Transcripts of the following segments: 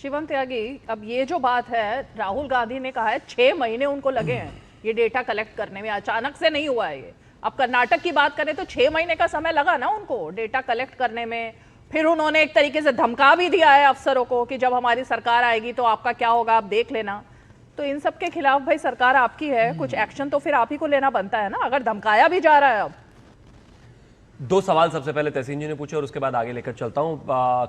शिवम त्यागी, अब ये जो बात है, राहुल गांधी ने कहा है 6 महीने उनको लगे हैं ये डेटा कलेक्ट करने में, अचानक से नहीं हुआ है ये। अब कर्नाटक की बात करें तो 6 महीने का समय लगा ना उनको डेटा कलेक्ट करने में। फिर उन्होंने एक तरीके से धमका भी दिया है अफसरों को कि जब हमारी सरकार आएगी तो आपका क्या होगा, आप देख लेना। तो इन सब के खिलाफ भाई सरकार आपकी है, कुछ एक्शन तो फिर आप ही को लेना बनता है ना, अगर धमकाया भी जा रहा है। अब दो सवाल सबसे पहले तहसीन जी ने पूछे और उसके बाद आगे लेकर चलता हूं।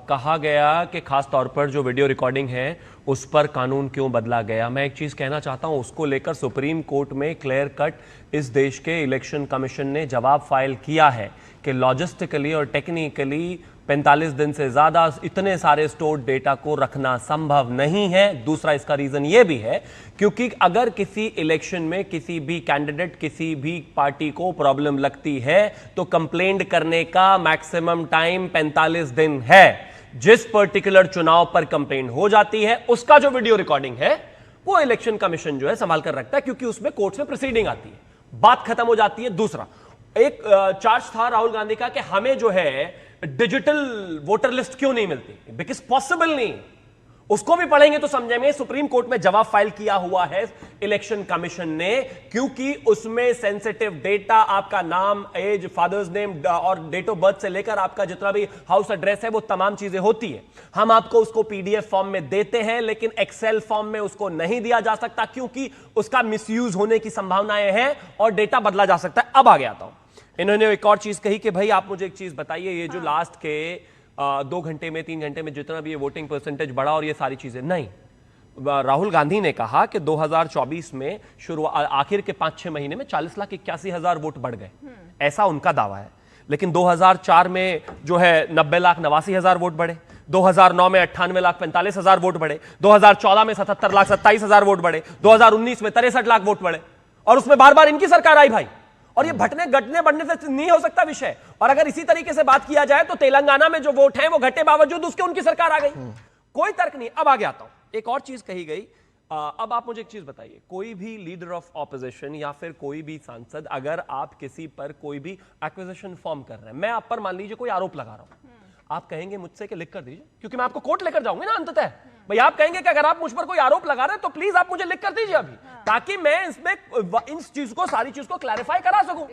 कहा गया कि खास तौर पर जो वीडियो रिकॉर्डिंग है उस पर कानून क्यों बदला गया। मैं एक चीज कहना चाहता हूं, उसको लेकर सुप्रीम कोर्ट में क्लियर कट इस देश के इलेक्शन कमीशन ने जवाब फाइल किया है कि लॉजिस्टिकली और टेक्निकली 45 दिन से ज्यादा इतने सारे स्टोर्ड डेटा को रखना संभव नहीं है। दूसरा इसका रीजन यह भी है क्योंकि अगर किसी इलेक्शन में किसी भी कैंडिडेट, किसी भी पार्टी को प्रॉब्लम लगती है तो कंप्लेंट करने का मैक्सिमम टाइम 45 दिन है। जिस पर्टिकुलर चुनाव पर कंप्लेंट हो जाती है उसका जो वीडियो रिकॉर्डिंग है वो इलेक्शन कमीशन जो है संभाल कर रखता है क्योंकि उसमें कोर्ट में प्रोसीडिंग आती है, बात खत्म हो जाती है। दूसरा एक चार्ज था राहुल गांधी का कि हमें जो है डिजिटल वोटर लिस्ट क्यों नहीं मिलती, बिकॉज पॉसिबल नहीं। उसको भी पढ़ेंगे तो समझेंगे। सुप्रीम कोर्ट में जवाब फाइल किया हुआ है इलेक्शन कमीशन ने क्योंकि उसमें सेंसिटिव डेटा, आपका नाम, एज, फादर्स नेम और डेट ऑफ बर्थ से लेकर आपका जितना भी हाउस एड्रेस है वो तमाम चीजें होती है। हम आपको उसको पीडीएफ फॉर्म में देते हैं लेकिन एक्सेल फॉर्म में उसको नहीं दिया जा सकता क्योंकि उसका मिसयूज होने की संभावनाएं हैं और डेटा बदला जा सकता है। अब आगे आता हूं, इन्होंने एक और चीज कही कि भाई आप मुझे एक चीज बताइए, ये जो लास्ट के 2 घंटे में 3 घंटे में जितना भी ये वोटिंग परसेंटेज बढ़ा और ये सारी चीजें नहीं। राहुल गांधी ने कहा कि 2024 में आखिर के 5-6 महीने में 40,81,000 वोट बढ़ गए, ऐसा उनका दावा है। लेकिन 2004 में जो है 90,89,000 वोट बढ़े, 2009 में 98,45,000 वोट बढ़े, 2014 में 77,27,000 वोट बढ़े, 2019 में 63 लाख वोट बढ़े और उसमें बार बार इनकी सरकार आई भाई। और ये घटने बढ़ने से नहीं हो सकता विषय। और अगर इसी तरीके से बात किया जाए तो तेलंगाना में जो वोट हैं वो घटे बावजूद उसके उनकी सरकार आ गई, कोई तर्क नहीं। अब आगे आता हूं, एक और चीज कही गई। अब आप मुझे एक चीज बताइए, कोई भी लीडर ऑफ ऑपोजिशन या फिर कोई भी सांसद, अगर आप किसी पर कोई भी एक्विजिशन फॉर्म कर रहे हैं, मैं आप पर मान लीजिए कोई आरोप लगा रहा हूं, आप कहेंगे मुझसे कि लिख कर दीजिए, क्योंकि मैं आपको कोर्ट लेकर जाऊंगा ना अंततः। भाई आप कहेंगे कि अगर आप मुझ पर कोई आरोप लगा रहे हैं तो प्लीज आप मुझे लिख कर दीजिए अभी, ताकि मैं इसमें इन चीज को, सारी चीज को क्लैरिफाई करा सकूं।